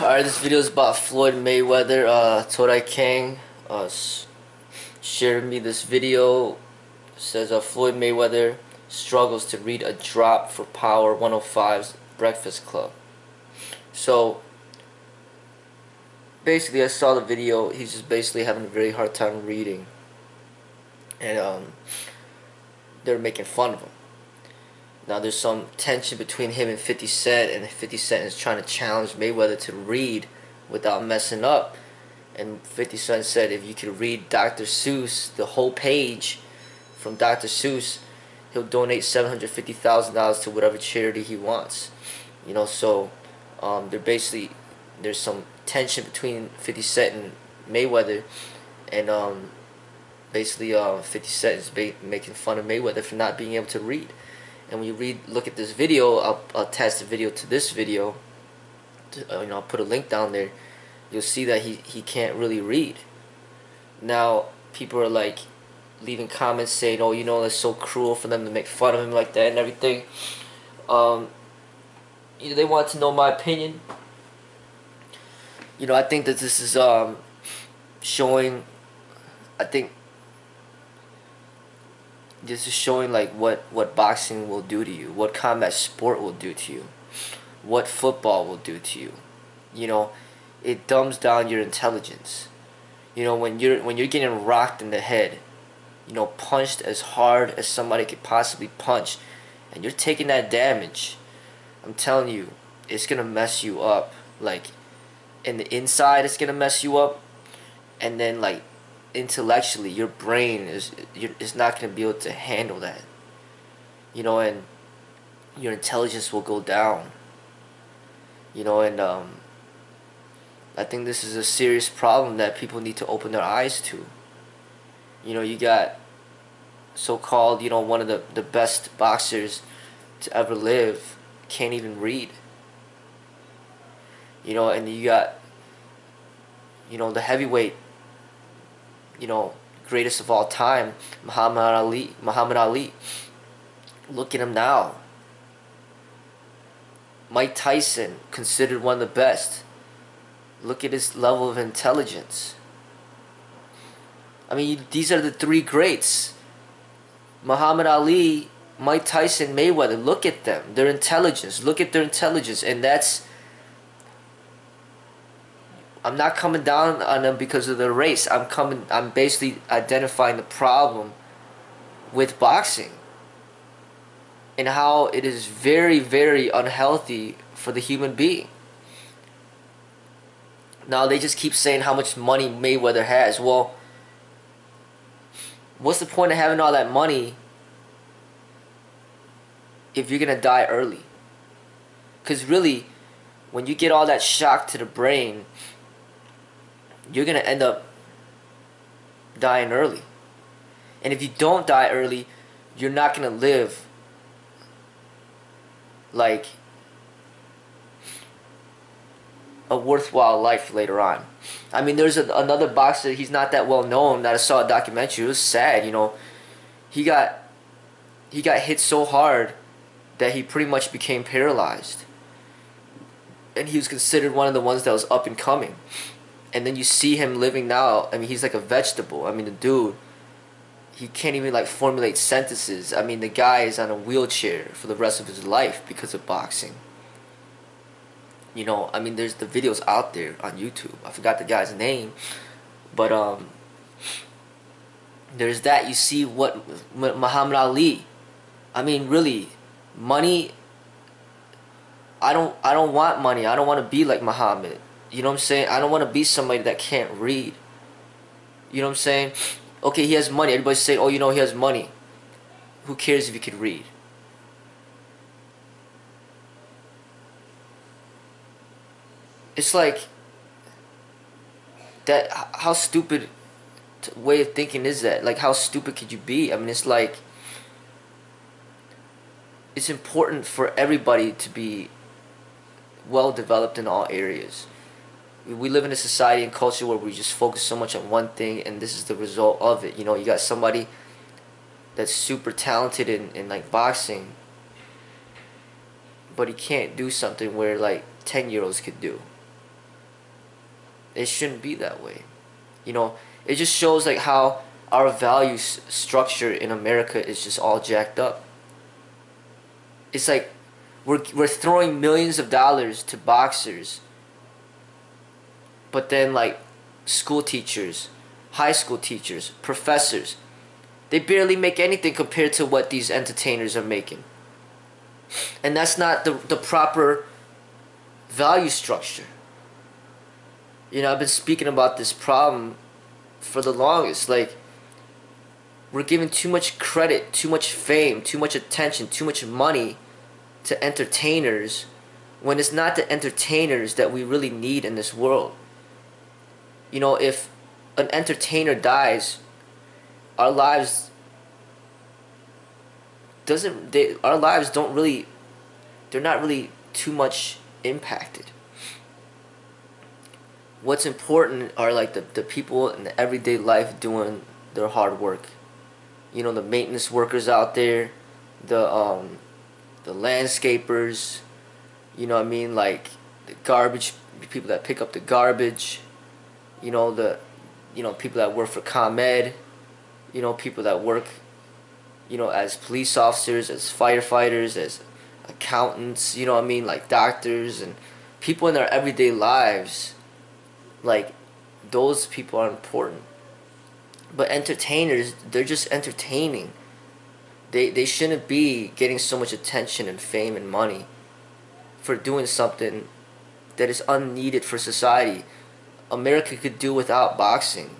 Alright, this video is about Floyd Mayweather. Todai Kang shared me this video. It says Floyd Mayweather struggles to read a drop for Power 105's Breakfast Club. So basically, I saw the video. He's just basically having a very hard time reading, and they're making fun of him. Now there's some tension between him and 50 Cent, and 50 Cent is trying to challenge Mayweather to read without messing up. And 50 Cent said if you could read Dr. Seuss, the whole page from Dr. Seuss, he'll donate $750,000 to whatever charity he wants. You know, so there's some tension between 50 Cent and Mayweather, and basically 50 Cent is making fun of Mayweather for not being able to read. And when you look at this video, I'll attach the video to this video. I'll put a link down there. You'll see that he can't really read. Now people are like leaving comments saying, "Oh, you know, it's so cruel for them to make fun of him like that and everything." They want to know my opinion. I think that this is showing. I think this is showing like what boxing will do to you, what combat sport will do to you, what football will do to you. It dumbs down your intelligence. When you're getting rocked in the head, punched as hard as somebody could possibly punch, and you're taking that damage, I'm telling you, it's gonna mess you up. Like in the inside, it's gonna mess you up, and then like intellectually, your brain is not going to be able to handle that. And your intelligence will go down. And I think this is a serious problem that people need to open their eyes to. You got so-called, one of the best boxers to ever live can't even read. And you got, the heavyweight, greatest of all time, Muhammad Ali. Look at him now. Mike Tyson, considered one of the best. Look at his level of intelligence. I mean, these are the three greats. Muhammad Ali, Mike Tyson, Mayweather. Look at them. Their intelligence. Look at their intelligence. And I'm not coming down on them because of their race. I'm basically identifying the problem with boxing and how it is very, very unhealthy for the human being. Now they just keep saying how much money Mayweather has. Well, what's the point of having all that money if you're gonna die early? Because really, when you get all that shock to the brain, you're going to end up dying early. And if you don't die early, you're not going to live like a worthwhile life later on. I mean, there's another boxer, he's not that well known, that I saw a documentary. It was sad, He got hit so hard that he pretty much became paralyzed. And he was considered one of the ones that was up and coming. And then you see him living now. I mean, he's like a vegetable. I mean, the dude, he can't even like formulate sentences. I mean, the guy is on a wheelchair for the rest of his life because of boxing. I mean, there's the videos out there on YouTube. I forgot the guy's name, but there's that. You see what Muhammad Ali. I mean, really, money. I don't want money. I don't want to be like Muhammad. You know what I'm saying? I don't want to be somebody that can't read. You know what I'm saying? Okay, he has money. Everybody's saying, oh, he has money. Who cares if he could read? It's like that. How stupid way of thinking is that? Like, how stupid could you be? I mean, it's like it's important for everybody to be well developed in all areas. We live in a society and culture where we just focus so much on one thing, and this is the result of it. You got somebody that's super talented in like boxing, but he can't do something where like 10-year-olds could do. It shouldn't be that way. You know, it just shows like how our value structure in America is just all jacked up. It's like we're throwing millions of dollars to boxers, but then like school teachers, high school teachers, professors, they barely make anything compared to what these entertainers are making. And that's not the proper value structure. You know, I've been speaking about this problem for the longest. Like, we're giving too much credit, too much fame, too much attention, too much money to entertainers when it's not the entertainers that we really need in this world. You know, if an entertainer dies, our lives our lives don't really, they're not really too much impacted. What's important are like the people in the everyday life doing their hard work. You know, the maintenance workers out there, the landscapers, you know what I mean, like the garbage people that pick up the garbage, you know, the people that work for ComEd, you know, people that work, you know, as police officers, as firefighters, as accountants, you know what I mean, like doctors and people in their everyday lives. Like, those people are important. But entertainers, they're just entertaining. They shouldn't be getting so much attention and fame and money for doing something that is unneeded for society. America could do without boxing.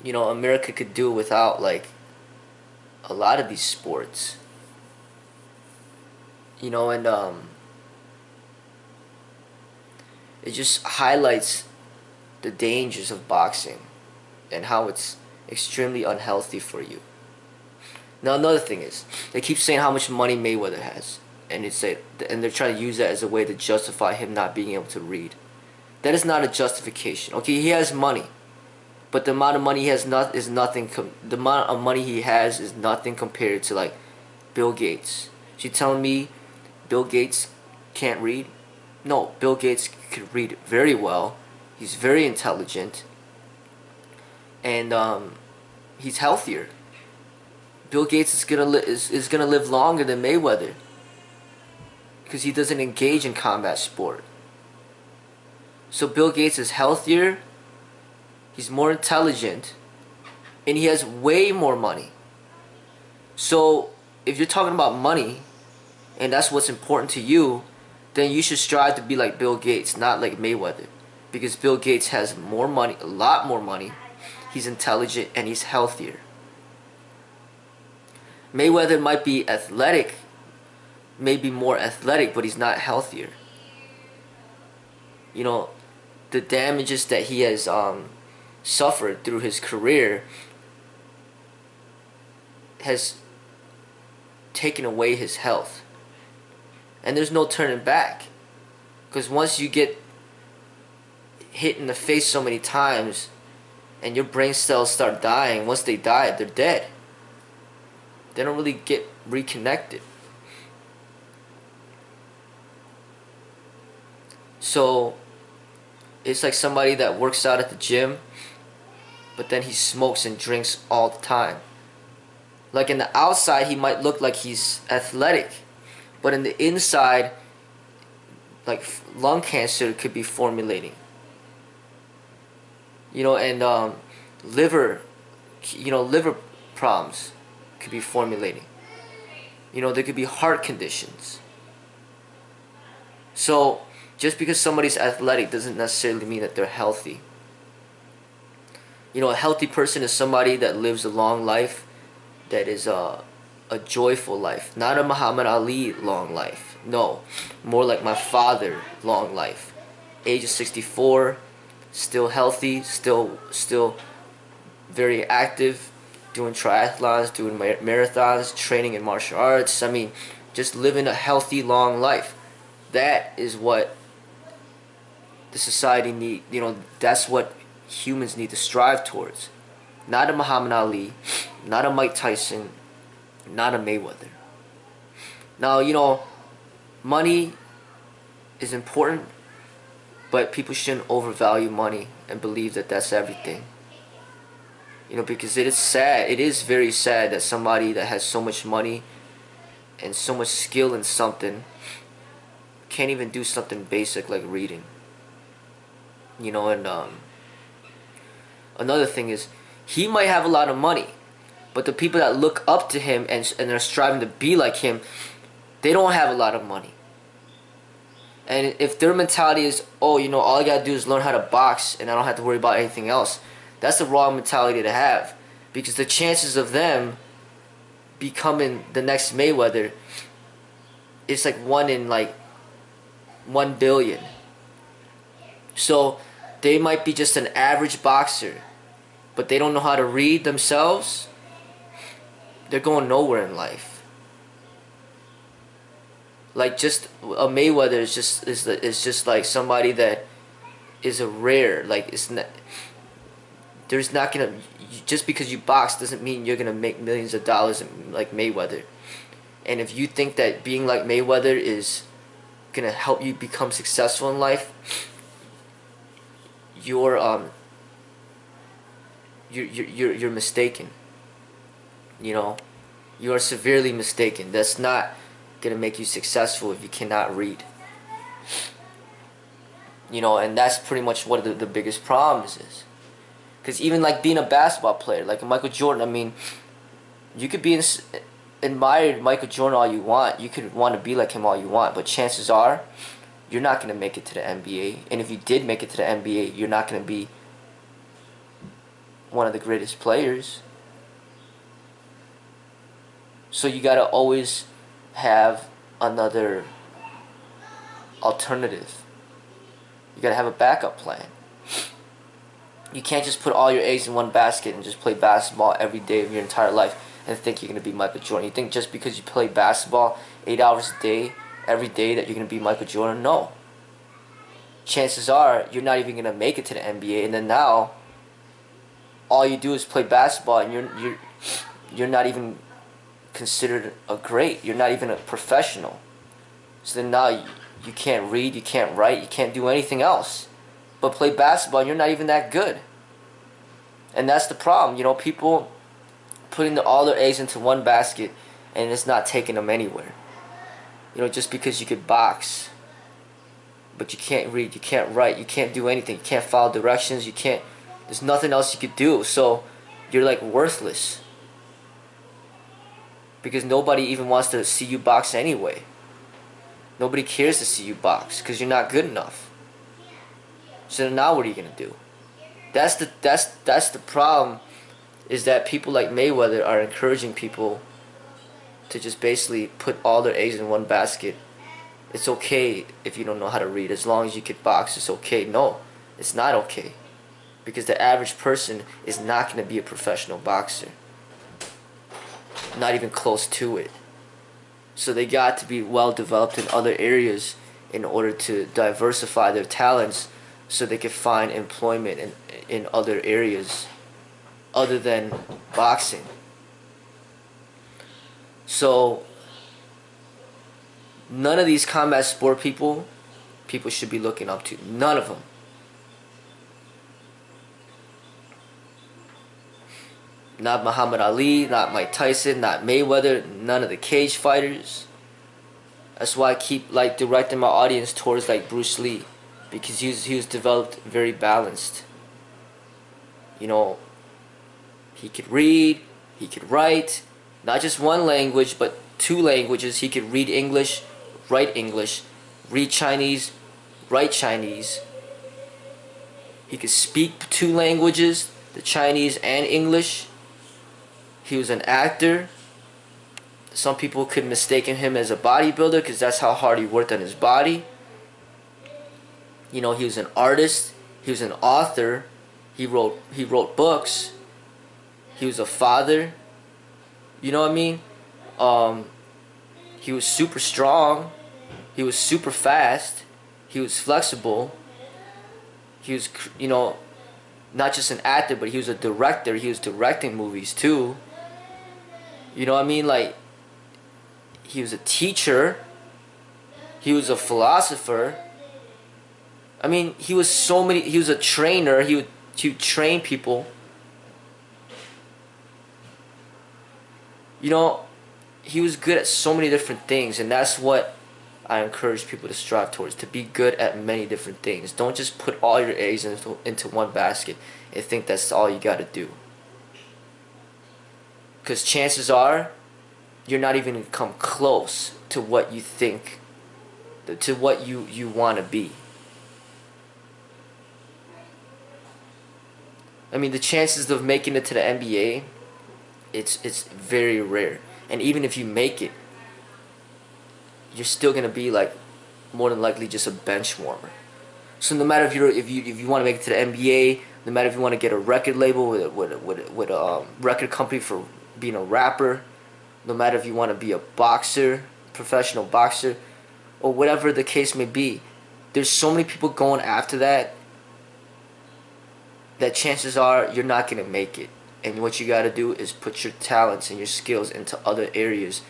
You know, America could do without like a lot of these sports. You know, and it just highlights the dangers of boxing and how it's extremely unhealthy for you. Now, another thing is, they keep saying how much money Mayweather has, and they're trying to use that as a way to justify him not being able to read. That is not a justification. Okay, he has money, but the amount of money he has is nothing. The amount of money he has is nothing compared to like Bill Gates. She telling me Bill Gates can't read? No, Bill Gates could read very well. He's very intelligent, and he's healthier. Bill Gates is gonna live longer than Mayweather because he doesn't engage in combat sport. So Bill Gates is healthier, he's more intelligent, and he has way more money. So if you're talking about money, and that's what's important to you, then you should strive to be like Bill Gates, not like Mayweather. Because Bill Gates has more money, a lot more money, he's intelligent, and he's healthier. Mayweather might be athletic, maybe more athletic, but he's not healthier. You know, the damages that he has suffered through his career has taken away his health. And there's no turning back. Because once you get hit in the face so many times and your brain cells start dying, once they die, they're dead. They don't really get reconnected. So it's like somebody that works out at the gym, but then he smokes and drinks all the time. Like, in the outside, he might look like he's athletic, but in the inside, like, lung cancer could be formulating. You know, and liver problems could be formulating. You know, there could be heart conditions. So just because somebody's athletic doesn't necessarily mean that they're healthy. You know, a healthy person is somebody that lives a long life, that is a joyful life. Not a Muhammad Ali long life. No, more like my father long life. Age of 64, still healthy, still very active, doing triathlons, doing marathons, training in martial arts. I mean, just living a healthy long life. That is what the society need. You know, that's what humans need to strive towards. Not a Muhammad Ali, not a Mike Tyson, not a Mayweather. Now, you know, money is important, But people shouldn't overvalue money and believe that that's everything. You know, because it is sad. It is very sad that somebody that has so much money and so much skill in something can't even do something basic like reading. You know, and another thing is, he might have a lot of money, but the people that look up to him and are striving to be like him, they don't have a lot of money. And if their mentality is, oh, you know, all I gotta do is learn how to box and I don't have to worry about anything else, that's the wrong mentality to have. Because the chances of them becoming the next Mayweather, it's like 1 in like 1 billion. So they might be just an average boxer, but they don't know how to read themselves. They're going nowhere in life. Like, just a Mayweather is just like somebody that is a rare. Like, it's not. There's not gonna, just because you box doesn't mean you're gonna make millions of dollars like Mayweather. And if you think that being like Mayweather is gonna help you become successful in life, you're mistaken. You know, you are severely mistaken. That's not gonna make you successful if you cannot read. You know, and that's pretty much what the biggest problems is. Because even like being a basketball player, like Michael Jordan, I mean, you could be admired Michael Jordan all you want. You could want to be like him all you want, but chances are you're not going to make it to the NBA. And if you did make it to the NBA, you're not going to be one of the greatest players. So you got to always have another alternative. You got to have a backup plan. You can't just put all your eggs in one basket and just play basketball every day of your entire life and think you're going to be Michael Jordan. You think just because you play basketball 8 hours a day, every day, that you're going to be Michael Jordan? No. Chances are you're not even going to make it to the NBA, and then now all you do is play basketball and you're not even considered a great. You're not even a professional. So then now you can't read, you can't write, you can't do anything else but play basketball, and you're not even that good. And that's the problem. You know, people putting all their eggs into one basket and it's not taking them anywhere. You know, just because you could box, but you can't read, you can't write, you can't do anything, you can't follow directions, there's nothing else you could do. So you're like worthless. Because nobody even wants to see you box anyway. Nobody cares to see you box because you're not good enough. So now what are you gonna do? That's the problem, is that people like Mayweather are encouraging people to just basically put all their eggs in one basket. It's okay if you don't know how to read, as long as you could box, it's okay. No, it's not okay. Because the average person is not gonna be a professional boxer. Not even close to it. So they got to be well developed in other areas in order to diversify their talents, so they can find employment in other areas other than boxing. So none of these combat sport people should be looking up to. None of them. Not Muhammad Ali, not Mike Tyson, not Mayweather, none of the cage fighters. That's why I keep like directing my audience towards like Bruce Lee. Because he was developed very balanced. You know, he could read, he could write, not just one language, but 2 languages. He could read English, write English, read Chinese, write Chinese. He could speak 2 languages, the Chinese and English. He was an actor. Some people could mistake him as a bodybuilder because that's how hard he worked on his body. You know, he was an artist, he was an author, he wrote books, he was a father, you know what I mean? He was super strong, he was super fast, he was flexible, he was, you know, not just an actor, but he was a director, he was directing movies too, you know what I mean? Like, he was a teacher, he was a philosopher. I mean, he was so many. He was a trainer. He would train people. You know, he was good at so many different things, and that's what I encourage people to strive towards, to be good at many different things. Don't just put all your eggs into one basket and think that's all you got to do. Because chances are, you're not even going to come close to what you think, to what you want to be. I mean, the chances of making it to the NBA, it's very rare. And even if you make it, you're still gonna be like more than likely just a bench warmer. So no matter if you want to make it to the NBA, no matter if you want to get a record label with a record company for being a rapper, no matter if you want to be a boxer, professional boxer, or whatever the case may be, there's so many people going after that chances are you're not gonna make it. And what you gotta do is put your talents and your skills into other areas,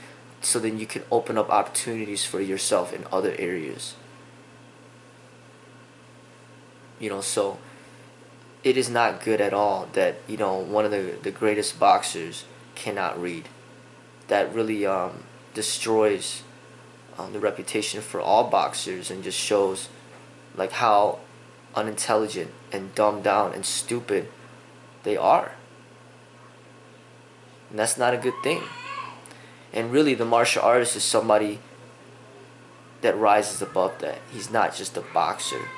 so then you can open up opportunities for yourself in other areas. You know, so it is not good at all that, you know, one of the greatest boxers cannot read. That really destroys the reputation for all boxers, and just shows like how unintelligent and dumbed down and stupid they are. And that's not a good thing. And really, the martial artist is somebody that rises above that. He's not just a boxer.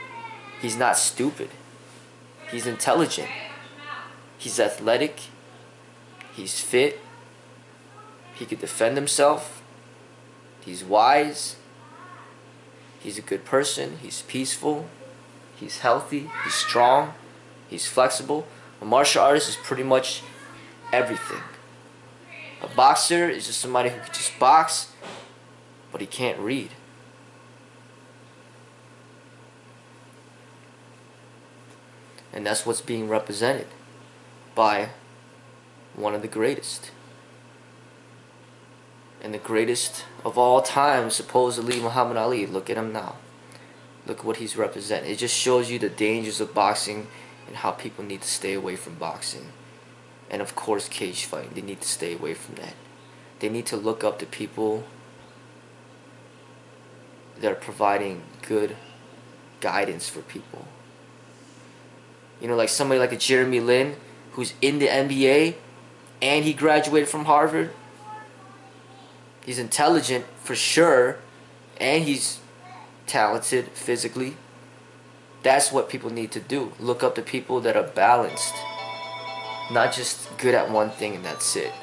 He's not stupid. He's intelligent. He's athletic. He's fit. He can defend himself. He's wise. He's a good person. He's peaceful. He's healthy. He's strong. He's flexible. A martial artist is pretty much everything. A boxer is just somebody who can just box, but he can't read. And that's what's being represented by one of the greatest. And the greatest of all time, supposedly, Muhammad Ali. Look at him now. Look at what he's representing. It just shows you the dangers of boxing and how people need to stay away from boxing. And of course, cage fighting. They need to stay away from that. They need to look up to people that are providing good guidance for people. You know, like somebody like a Jeremy Lin, who's in the NBA and he graduated from Harvard. He's intelligent for sure, and he's talented physically. That's what people need to do. Look up to people that are balanced, not just good at one thing and that's it.